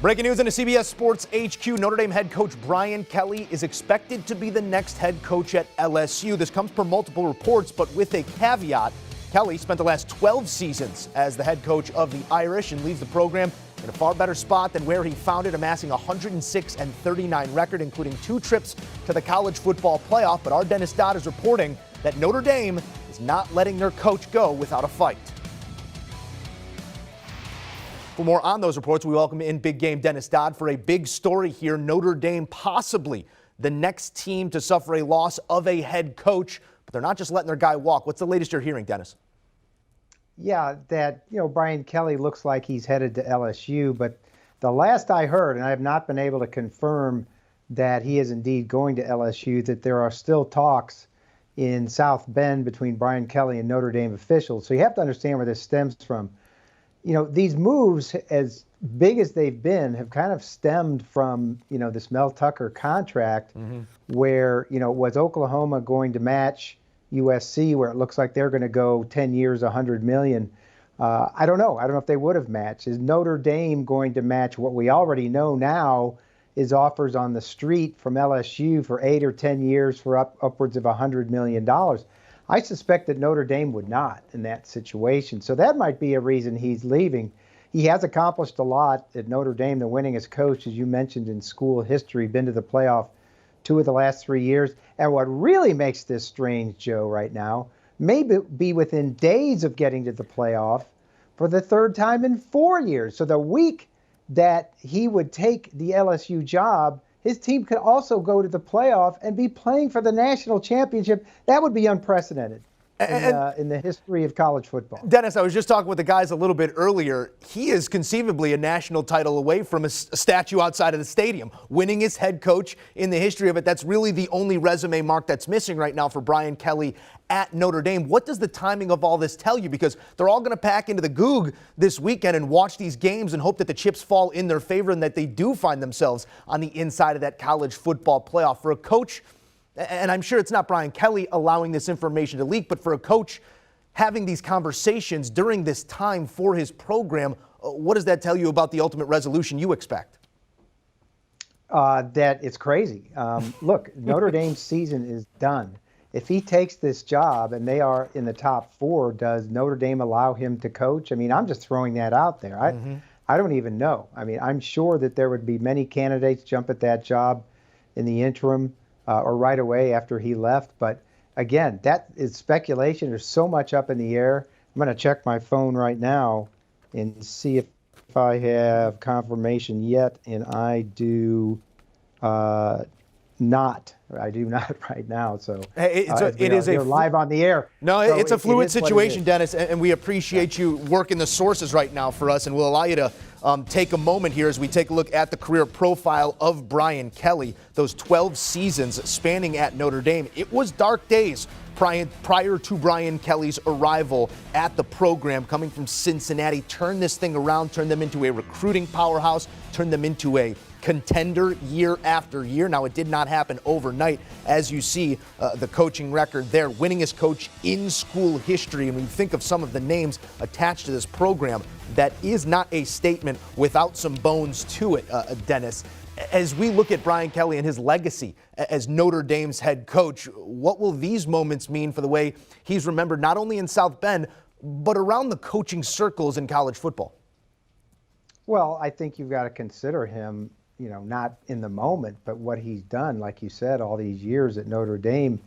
Breaking news into CBS Sports HQ. Notre Dame head coach Brian Kelly is expected to be the next head coach at LSU. This comes per multiple reports, but with a caveat. Kelly spent the last 12 seasons as the head coach of the Irish and leaves the program in a far better spot than where he found it, amassing a 106-39 record, including 2 trips to the college football playoff. But our Dennis Dodd is reporting that Notre Dame is not letting their coach go without a fight. For more on those reports, we welcome in big game Dennis Dodd for a big story here. Notre Dame possibly the next team to suffer a loss of a head coach, but they're not just letting their guy walk. What's the latest you're hearing, Dennis? Yeah, that, Brian Kelly looks like he's headed to LSU, but the last I heard, and I have not been able to confirm that he is indeed going to LSU, that there are still talks in South Bend between Brian Kelly and Notre Dame officials. So you have to understand where this stems from. These moves, as big as they've been, have kind of stemmed from, this Mel Tucker contract where, was Oklahoma going to match USC, where it looks like they're going to go 10 years, $100 million. I don't know. I don't know if they would have matched. Is Notre Dame going to match what we already know now is offers on the street from LSU for 8 or 10 years for upwards of $100 million? I suspect that Notre Dame would not in that situation. So that might be a reason he's leaving. He has accomplished a lot at Notre Dame, the winningest coach, as you mentioned, in school history, been to the playoff 2 of the last 3 years. And what really makes this strange, Joe, right now, may be within days of getting to the playoff for the 3rd time in 4 years. So the week that he would take the LSU job, his team could also go to the playoff and be playing for the national championship. That would be unprecedented in the history of college football. Dennis, I was just talking with the guys a little bit earlier. He is conceivably a national title away from a statue outside of the stadium. Winning his head coach in the history of it, that's really the only resume mark that's missing right now for Brian Kelly at Notre Dame. What does the timing of all this tell you? Because they're all going to pack into the Goog this weekend and watch these games and hope that the chips fall in their favor and that they do find themselves on the inside of that college football playoff. For a coach, and I'm sure it's not Brian Kelly allowing this information to leak, but for a coach having these conversations during this time for his program, what does that tell you about the ultimate resolution you expect? That it's crazy. Look, Notre Dame's season is done. If he takes this job and they are in the top 4, does Notre Dame allow him to coach? I mean, I'm just throwing that out there. I don't even know. I mean, I'm sure that there would be many candidates jump at that job in the interim or right away after he left. But again, that is speculation. There's so much up in the air. I'm going to check my phone right now and see if I have confirmation yet, and I do not. I do not right now. So you're live on the air. No, so it's a fluid situation, it Dennis, and we appreciate you working the sources right now for us, and we'll allow you to take a moment here as we take a look at the career profile of Brian Kelly. Those 12 seasons spanning at Notre Dame. It was dark days prior to Brian Kelly's arrival at the program, coming from Cincinnati. Turned this thing around, turned them into a recruiting powerhouse, turned them into a contender year after year. Now, it did not happen overnight. As you see, the coaching record there, winningest coach in school history. And when you think of some of the names attached to this program, that is not a statement without some bones to it, Dennis. As we look at Brian Kelly and his legacy as Notre Dame's head coach, what will these moments mean for the way he's remembered not only in South Bend, but around the coaching circles in college football? Well, I think you've got to consider him, not in the moment, but what he's done, like you said, all these years at Notre Dame,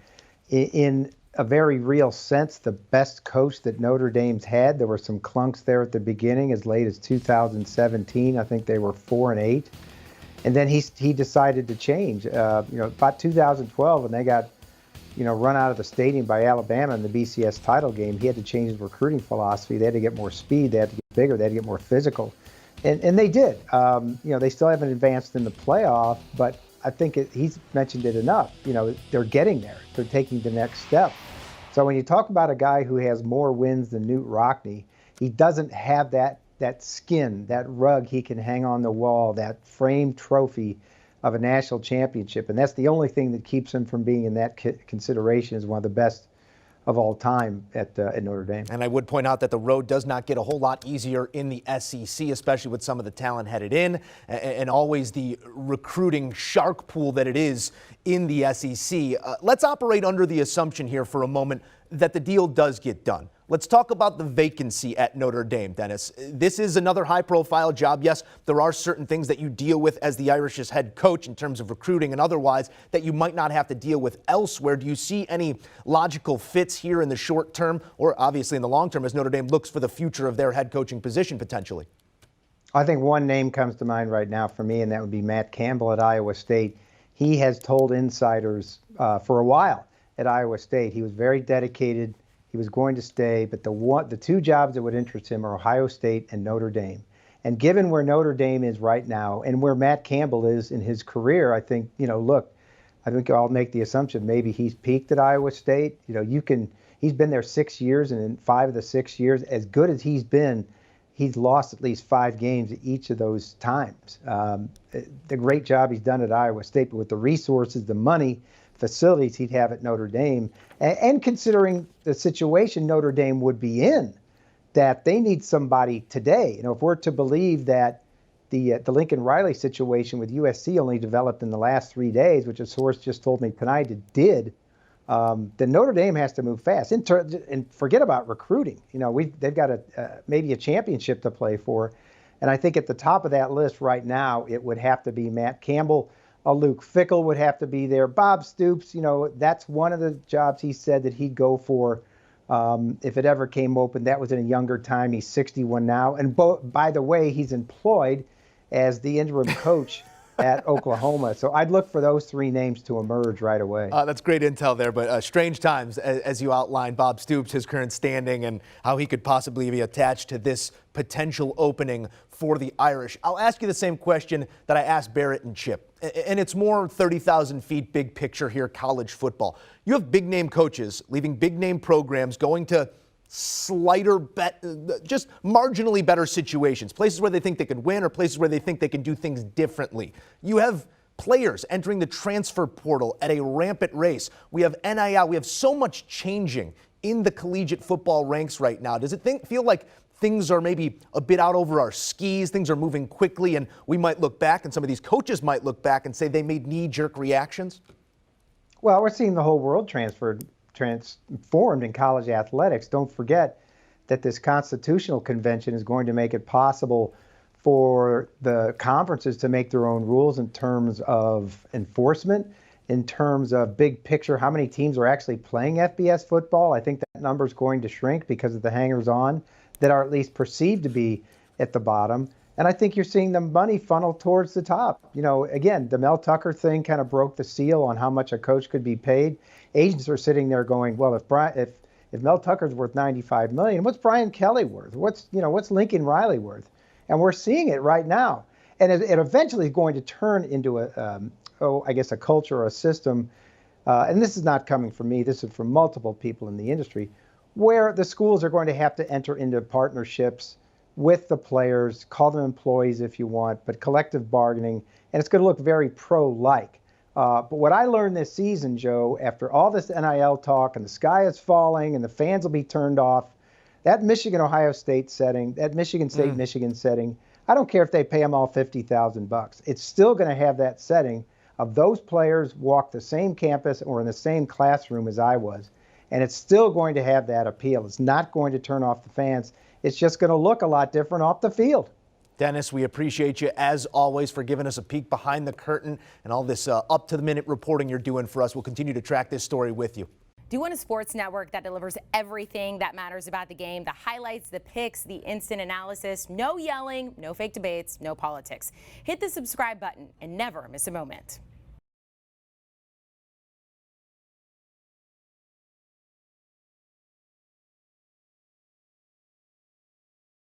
in a very real sense, the best coach that Notre Dame's had. There were some clunks there at the beginning, as late as 2017. I think they were 4-8. And then he decided to change. About 2012, when they got, run out of the stadium by Alabama in the BCS title game, he had to change his recruiting philosophy. They had to get more speed. They had to get bigger. They had to get more physical. And they did. They still haven't advanced in the playoff, but I think he's mentioned it enough. They're getting there. They're taking the next step. So when you talk about a guy who has more wins than Newt Rockne, he doesn't have that skin, that rug he can hang on the wall, that framed trophy of a national championship. And that's the only thing that keeps him from being in that consideration as one of the best of all time at Notre Dame. And I would point out that the road does not get a whole lot easier in the SEC, especially with some of the talent headed in and always the recruiting shark pool that it is in the SEC. Let's operate under the assumption here for a moment that the deal does get done. Let's talk about the vacancy at Notre Dame, Dennis. This is another high-profile job. Yes, there are certain things that you deal with as the Irish's head coach in terms of recruiting and otherwise that you might not have to deal with elsewhere. Do you see any logical fits here in the short term or obviously in the long term as Notre Dame looks for the future of their head coaching position potentially? I think one name comes to mind right now for me, and that would be Matt Campbell at Iowa State. He has told insiders for a while at Iowa State he was very dedicated. He was going to stay, but the two jobs that would interest him are Ohio State and Notre Dame. And given where Notre Dame is right now and where Matt Campbell is in his career, I think, I think I'll make the assumption maybe he's peaked at Iowa State. He's been there 6 years, and in 5 of the 6 years, as good as he's been, he's lost at least 5 games each of those times. The great job he's done at Iowa State, but with the resources, the money, facilities he'd have at Notre Dame, and considering the situation Notre Dame would be in, that they need somebody today. If we're to believe that the Lincoln Riley situation with USC only developed in the last 3 days, which a source just told me tonight it did, then Notre Dame has to move fast. And forget about recruiting. They've got maybe a championship to play for. And I think at the top of that list right now, it would have to be Matt Campbell. Luke Fickell would have to be there. Bob Stoops, that's one of the jobs he said that he'd go for if it ever came open. That was in a younger time. He's 61 now. And by the way, he's employed as the interim coach at Oklahoma. So I'd look for those 3 names to emerge right away. That's great intel there, but strange times as you outlined. Bob Stoops, his current standing and how he could possibly be attached to this potential opening for the Irish. I'll ask you the same question that I asked Barrett and Chip, and it's more 30,000 feet big picture here, college football. You have big name coaches leaving big name programs, going to just marginally better situations, places where they think they could win or places where they think they can do things differently. You have players entering the transfer portal at a rampant race. We have NIL. We have so much changing in the collegiate football ranks right now. Does it feel like things are maybe a bit out over our skis? Things are moving quickly and we might look back and some of these coaches might look back and say they made knee-jerk reactions? Well, we're seeing the whole world transformed in college athletics. Don't forget that this constitutional convention is going to make it possible for the conferences to make their own rules in terms of enforcement, in terms of big picture, how many teams are actually playing FBS football. I think that number is going to shrink because of the hangers-on that are at least perceived to be at the bottom. And I think you're seeing the money funnel towards the top. Again, the Mel Tucker thing kind of broke the seal on how much a coach could be paid. Agents are sitting there going, well, if Mel Tucker's worth $95 million, what's Brian Kelly worth? What's Lincoln Riley worth? And we're seeing it right now. And it eventually is going to turn into a culture or a system. And this is not coming from me. This is from multiple people in the industry, where the schools are going to have to enter into partnerships with the players, call them employees if you want, but collective bargaining, and it's going to look very pro-like. But what I learned this season, Joe, after all this NIL talk and the sky is falling and the fans will be turned off, that Michigan-Ohio State setting, that Michigan State-Michigan setting, I don't care if they pay them all $50,000. It's still going to have that setting of those players walk the same campus or in the same classroom as I was, and it's still going to have that appeal. It's not going to turn off the fans. It's just going to look a lot different off the field. Dennis, we appreciate you, as always, for giving us a peek behind the curtain and all this up-to-the-minute reporting you're doing for us. We'll continue to track this story with you. Do you want a sports network that delivers everything that matters about the game? The highlights, the picks, the instant analysis, no yelling, no fake debates, no politics. Hit the subscribe button and never miss a moment.